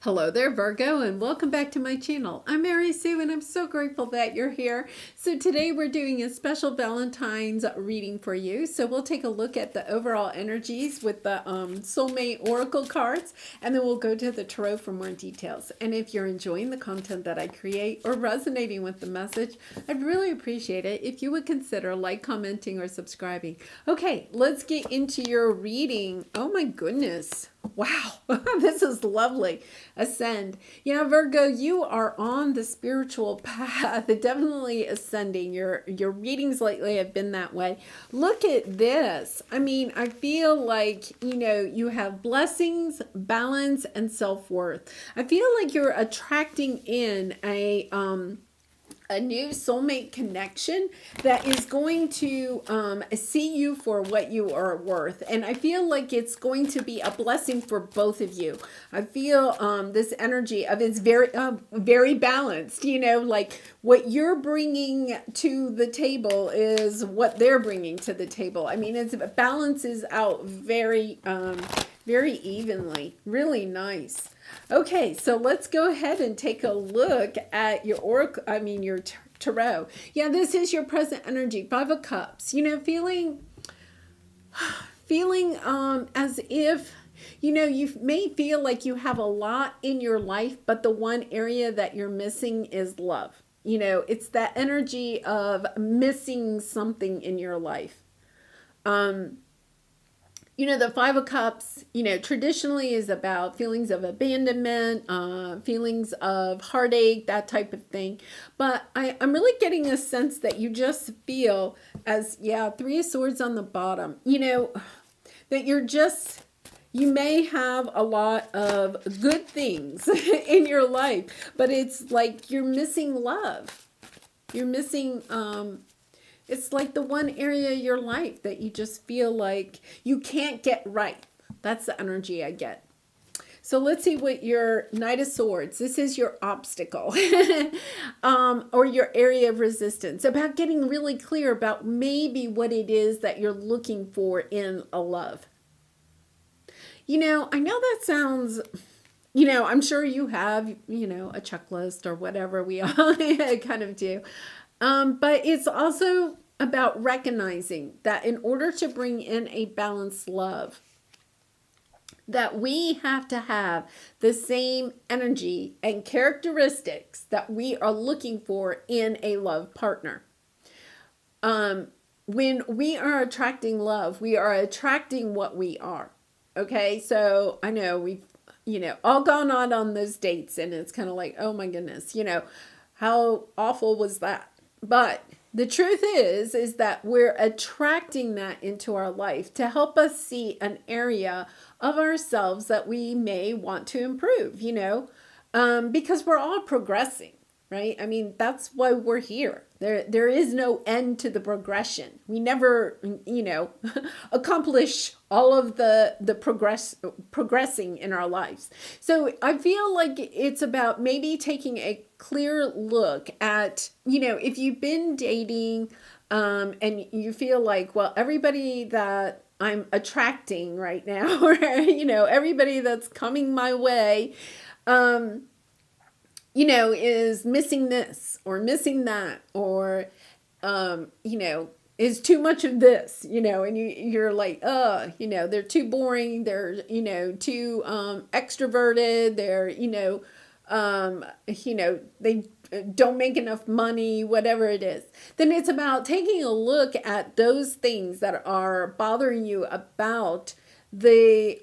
Hello there, Virgo, and welcome back to my channel. I'm Mary Sue, and I'm so grateful that you're here. So today we're doing a special Valentine's reading for you. So we'll take a look at the overall energies with the SoulMate Oracle cards, and then we'll go to the tarot for more details. And if you're enjoying the content that I create or resonating with the message, I'd really appreciate it if you would consider commenting, or subscribing. Okay, let's get into your reading. Oh my goodness. Wow, this is lovely. Ascend. Virgo, you are on the spiritual path, definitely ascending. Your readings lately have been that way. Look at this. I mean, I feel like, you have blessings, balance, and self-worth. I feel like you're attracting in a new soulmate connection that is going to see you for what you are worth. And I feel like it's going to be a blessing for both of you. I feel this energy of it's very balanced, like what you're bringing to the table is what they're bringing to the table. I mean, it balances out very evenly. Really nice. Okay, so let's go ahead and take a look at your oracle, your tarot. Yeah, this is your present energy, 5 of Cups. Feeling as if, you may feel like you have a lot in your life, but the one area that you're missing is love. It's that energy of missing something in your life. The 5 of Cups, traditionally is about feelings of abandonment, feelings of heartache, that type of thing. But I'm really getting a sense that you just feel as, 3 of Swords on the bottom, that you may have a lot of good things in your life, but it's like you're missing love. You're missing, it's like the one area of your life that you just feel like you can't get right. That's the energy I get. So let's see what your Knight of Swords, this is your obstacle or your area of resistance, about getting really clear about maybe what it is that you're looking for in a love. I know that sounds, I'm sure you have, a checklist or whatever we all kind of do. But it's also about recognizing that in order to bring in a balanced love, that we have to have the same energy and characteristics that we are looking for in a love partner. When we are attracting love, we are attracting what we are. Okay, so I know we've, all gone on those dates, and it's kind of like, oh my goodness, how awful was that? But the truth is that we're attracting that into our life to help us see an area of ourselves that we may want to improve, because we're all progressing, right? I mean, that's why we're here. There is no end to the progression. We never, accomplish all of the progressing in our lives. So I feel like it's about maybe taking a clear look at, if you've been dating and you feel like, well, everybody that I'm attracting right now, or, everybody that's coming my way, is missing this or missing that, or, is too much of this, and you're like, they're too boring. They're, too extroverted. They're, they don't make enough money, whatever it is. Then it's about taking a look at those things that are bothering you about the,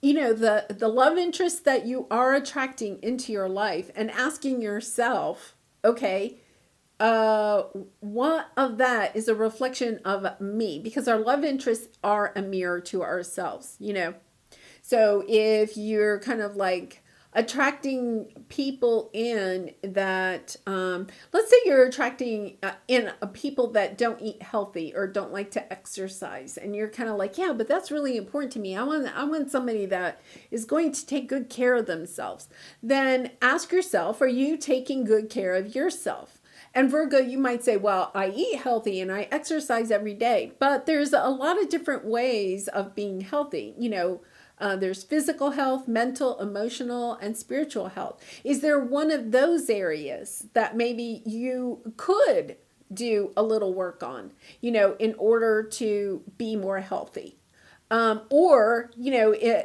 the love interest that you are attracting into your life, and asking yourself, okay, what of that is a reflection of me? Because our love interests are a mirror to ourselves, So if you're kind of like attracting people in that, let's say you're attracting in people that don't eat healthy or don't like to exercise, and you're kind of like, yeah, but that's really important to me. I want somebody that is going to take good care of themselves. Then ask yourself, are you taking good care of yourself? And Virgo, you might say, well, I eat healthy and I exercise every day, but there's a lot of different ways of being healthy. There's physical health, mental, emotional, and spiritual health. Is there one of those areas that maybe you could do a little work on, in order to be more healthy? Or,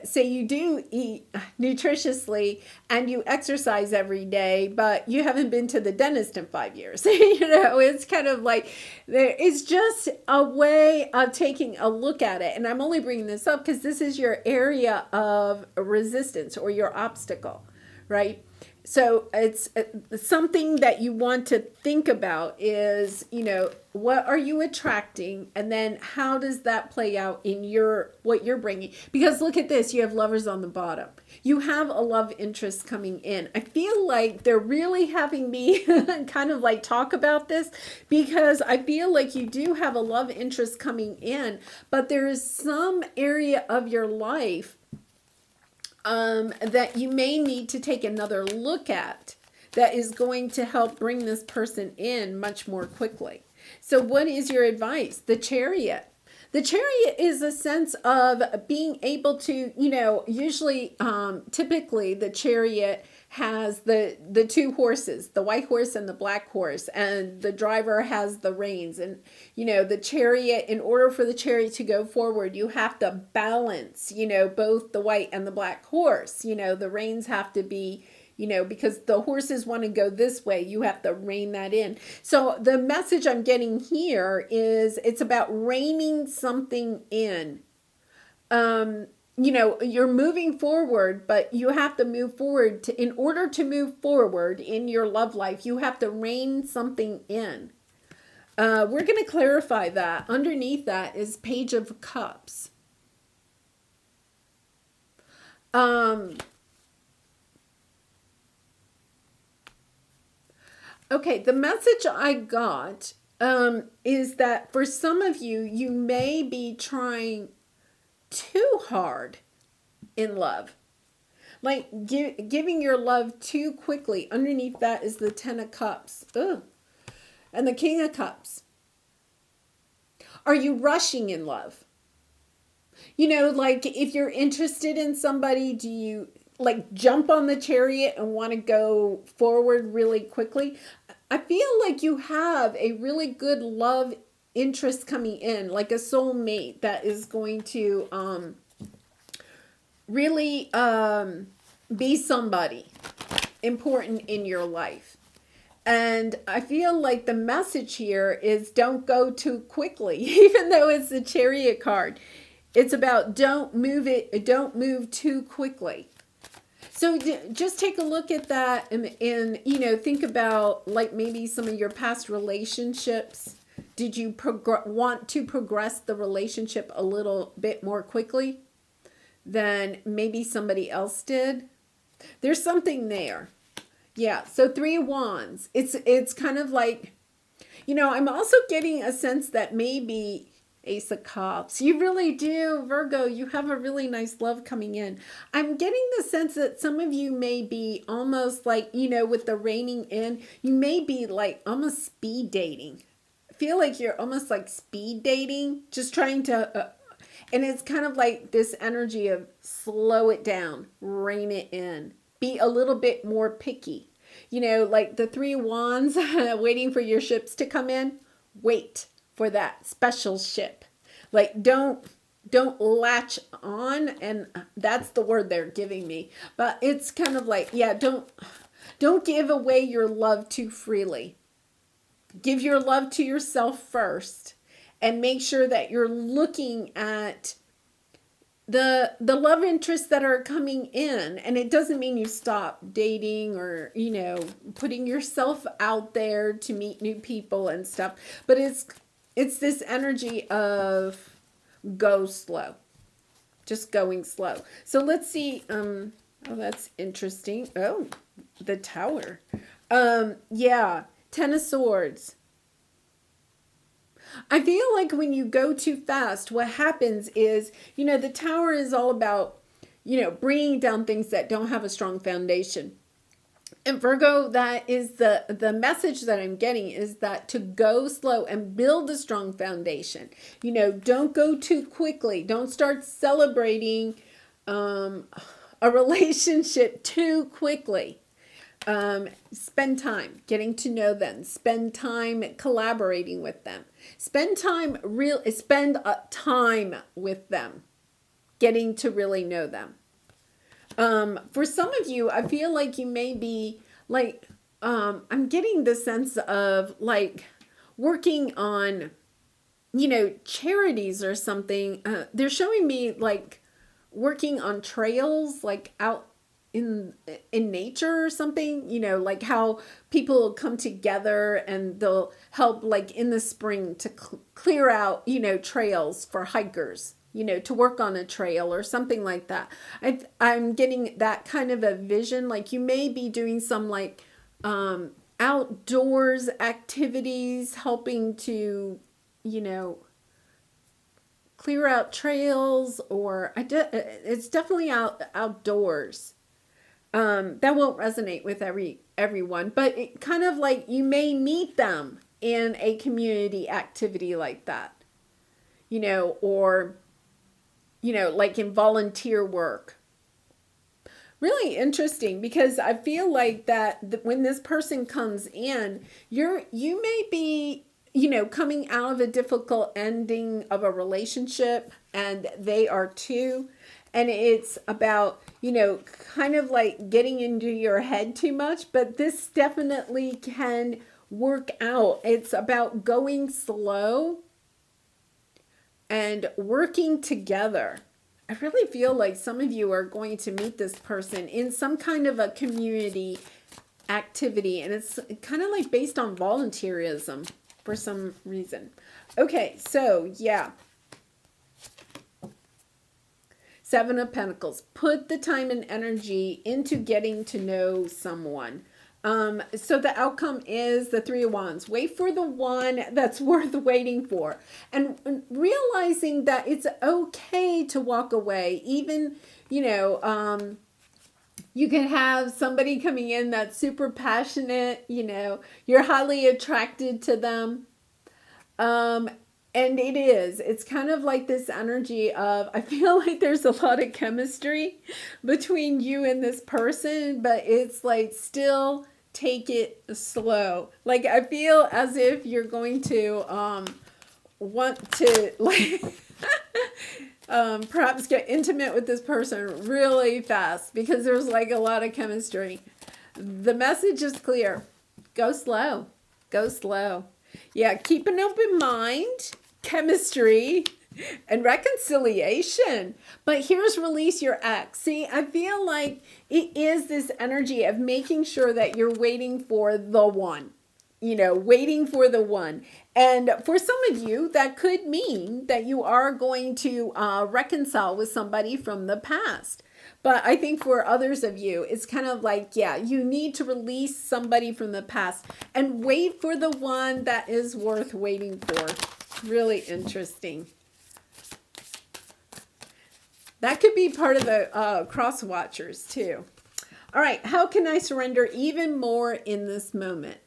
say you do eat nutritiously and you exercise every day, but you haven't been to the dentist in 5 years. It's kind of like, it's just a way of taking a look at it. And I'm only bringing this up because this is your area of resistance or your obstacle, right? So it's something that you want to think about is, what are you attracting? And then how does that play out in what you're bringing? Because look at this, you have lovers on the bottom. You have a love interest coming in. I feel like they're really having me kind of like talk about this because I feel like you do have a love interest coming in, but there is some area of your life that you may need to take another look at that is going to help bring this person in much more quickly. So what is your advice? The Chariot. The Chariot is a sense of being able to, usually, typically the Chariot has the two horses, the white horse and the black horse, and the driver has the reins. And, the Chariot, in order for the Chariot to go forward, you have to balance, both the white and the black horse. The reins have to be, because the horses want to go this way, you have to rein that in. So the message I'm getting here is it's about reining something in. You're moving forward, but you have to move forward in order to move forward in your love life, you have to rein something in. We're going to clarify that. Underneath that is Page of Cups. Okay, the message I got is that for some of you, you may be trying too hard in love. Like giving your love too quickly. Underneath that is the Ten of Cups. Ugh. And the King of Cups. Are you rushing in love? Like if you're interested in somebody, do you like jump on the Chariot and want to go forward really quickly? I feel like you have a really good love interest coming in, like a soulmate that is going to really be somebody important in your life. And I feel like the message here is don't go too quickly, even though it's the Chariot card. It's about don't move too quickly. So just take a look at that and think about like maybe some of your past relationships. Did you want to progress the relationship a little bit more quickly than maybe somebody else did? There's something there. Yeah, so Three of Wands. It's kind of like, I'm also getting a sense that maybe Ace of Cups. You really do, Virgo. You have a really nice love coming in. I'm getting the sense that some of you may be almost like, with the reining in, you may be like almost speed dating. I feel like you're almost like speed dating, just trying to, and it's kind of like this energy of slow it down, rein it in, be a little bit more picky. Like the Three of Wands, waiting for your ships to come in. Wait for that special ship. Like don't latch on, and that's the word they're giving me. But it's kind of like, yeah, don't give away your love too freely. Give your love to yourself first, and make sure that you're looking at the love interests that are coming in. And it doesn't mean you stop dating or, putting yourself out there to meet new people and stuff. But it's this energy of go slow, just going slow. So let's see. Oh, that's interesting. Oh, the Tower. Yeah, Ten of Swords. I feel like when you go too fast, what happens is, the Tower is all about, bringing down things that don't have a strong foundation. And Virgo, that is the message that I'm getting, is that to go slow and build a strong foundation. Don't go too quickly. Don't start celebrating a relationship too quickly. Spend time getting to know them. Spend time collaborating with them. Spend time with them, getting to really know them. For some of you, I feel like you may be like, I'm getting the sense of like working on, charities or something. They're showing me like working on trails, like out in nature or something, like how people come together and they'll help like in the spring to clear out, trails for hikers, to work on a trail or something like that. I'm getting that kind of a vision. Like you may be doing some like outdoors activities, helping to, clear out trails, or it's definitely outdoors. That won't resonate with everyone, but it kind of like you may meet them in a community activity like that, or, like in volunteer work. Really interesting, because I feel like that when this person comes in, you may be, coming out of a difficult ending of a relationship, and they are too. And it's about, kind of like getting into your head too much, but this definitely can work out. It's about going slow and working together. I really feel like some of you are going to meet this person in some kind of a community activity, and it's kind of like based on volunteerism for some reason. Okay, so yeah. Seven of Pentacles. Put the time and energy into getting to know someone. So the outcome is the Three of Wands. Wait for the one that's worth waiting for. And realizing that it's okay to walk away. Even, you can have somebody coming in that's super passionate, you're highly attracted to them. And it's kind of like this energy of, I feel like there's a lot of chemistry between you and this person, but it's like still take it slow. Like I feel as if you're going to want to like perhaps get intimate with this person really fast, because there's like a lot of chemistry. The message is clear. Go slow. Go slow. Yeah, keep an open mind, chemistry, and reconciliation. But here's release your ex. See, I feel like it is this energy of making sure that you're waiting for the one. Waiting for the one. And for some of you, that could mean that you are going to reconcile with somebody from the past. But I think for others of you, it's kind of like, yeah, you need to release somebody from the past and wait for the one that is worth waiting for. Really interesting. That could be part of the cross watchers too. All right, how can I surrender even more in this moment?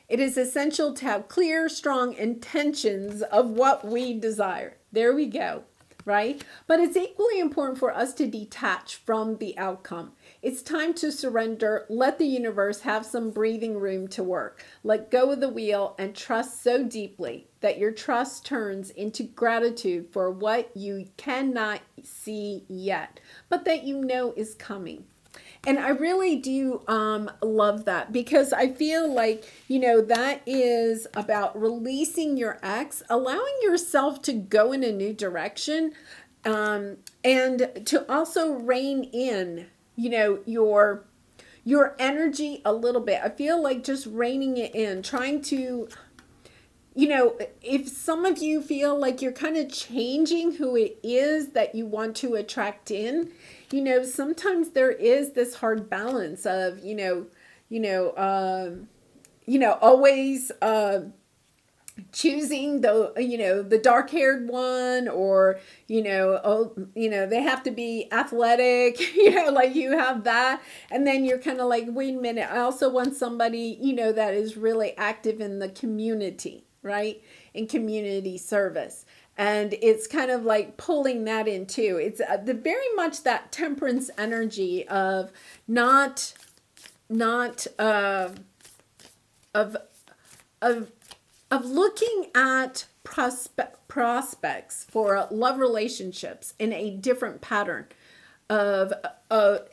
It is essential to have clear, strong intentions of what we desire. There we go, right? But it's equally important for us to detach from the outcome. It's time to surrender. Let the universe have some breathing room to work. Let go of the wheel and trust so deeply that your trust turns into gratitude for what you cannot see yet, but that you know is coming. And I really do love that, because I feel like, that is about releasing your ex, allowing yourself to go in a new direction, and to also rein in, your energy a little bit. I feel like just reining it in, trying to, if some of you feel like you're kind of changing who it is that you want to attract in, sometimes there is this hard balance of, always choosing the dark-haired one, or, they have to be athletic, like you have that. And then you're kind of like, wait a minute, I also want somebody, that is really active in the community, right? In community service. And it's kind of like pulling that in too. It's the very much that temperance energy of not of of of looking at prospects for love relationships in a different pattern of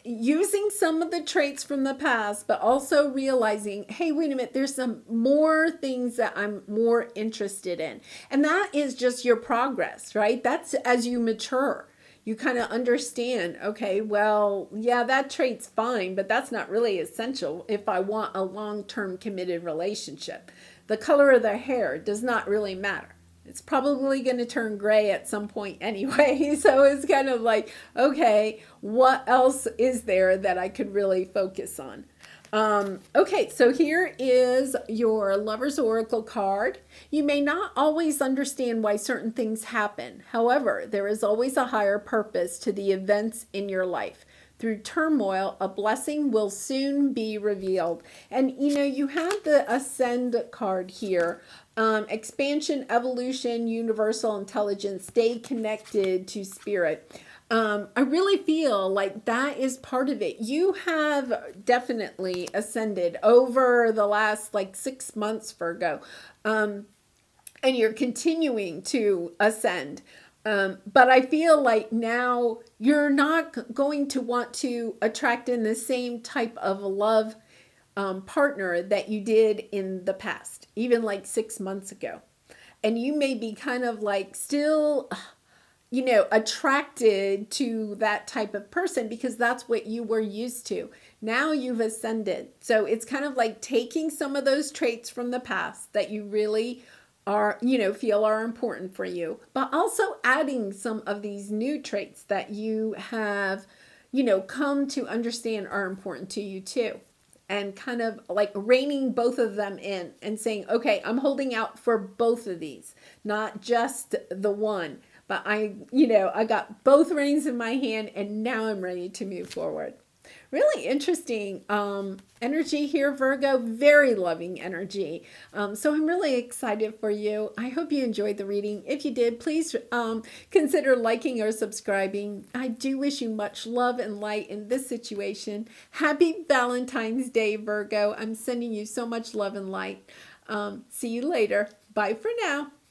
using some of the traits from the past, but also realizing, hey, wait a minute, there's some more things that I'm more interested in. And that is just your progress, right? That's as you mature. You kind of understand, okay, well, yeah, that trait's fine, but that's not really essential if I want a long-term committed relationship. The color of the hair does not really matter. It's probably going to turn gray at some point anyway. So it's kind of like, okay, what else is there that I could really focus on? Okay, so here is your Lover's Oracle card. You may not always understand why certain things happen. However, there is always a higher purpose to the events in your life. Through turmoil, a blessing will soon be revealed. And you know, you have the Ascend card here. Expansion, evolution, universal intelligence, stay connected to spirit. I really feel like that is part of it. You have definitely ascended over the last like 6 months, Virgo. And you're continuing to ascend. But I feel like now you're not going to want to attract in the same type of love partner that you did in the past, even like 6 months ago. And you may be kind of like still, you know, attracted to that type of person because that's what you were used to. Now you've ascended. So it's kind of like taking some of those traits from the past that you really are, you know, feel are important for you, but also adding some of these new traits that you have, you know, come to understand are important to you too. And kind of like reining both of them in and saying, okay, I'm holding out for both of these, not just the one, but you know, I got both reins in my hand and now I'm ready to move forward. Really interesting energy here, Virgo. Very loving energy. So I'm really excited for you. I hope you enjoyed the reading. If you did, please consider liking or subscribing. I do wish you much love and light in this situation. Happy Valentine's Day, Virgo. I'm sending you so much love and light. See you later. Bye for now.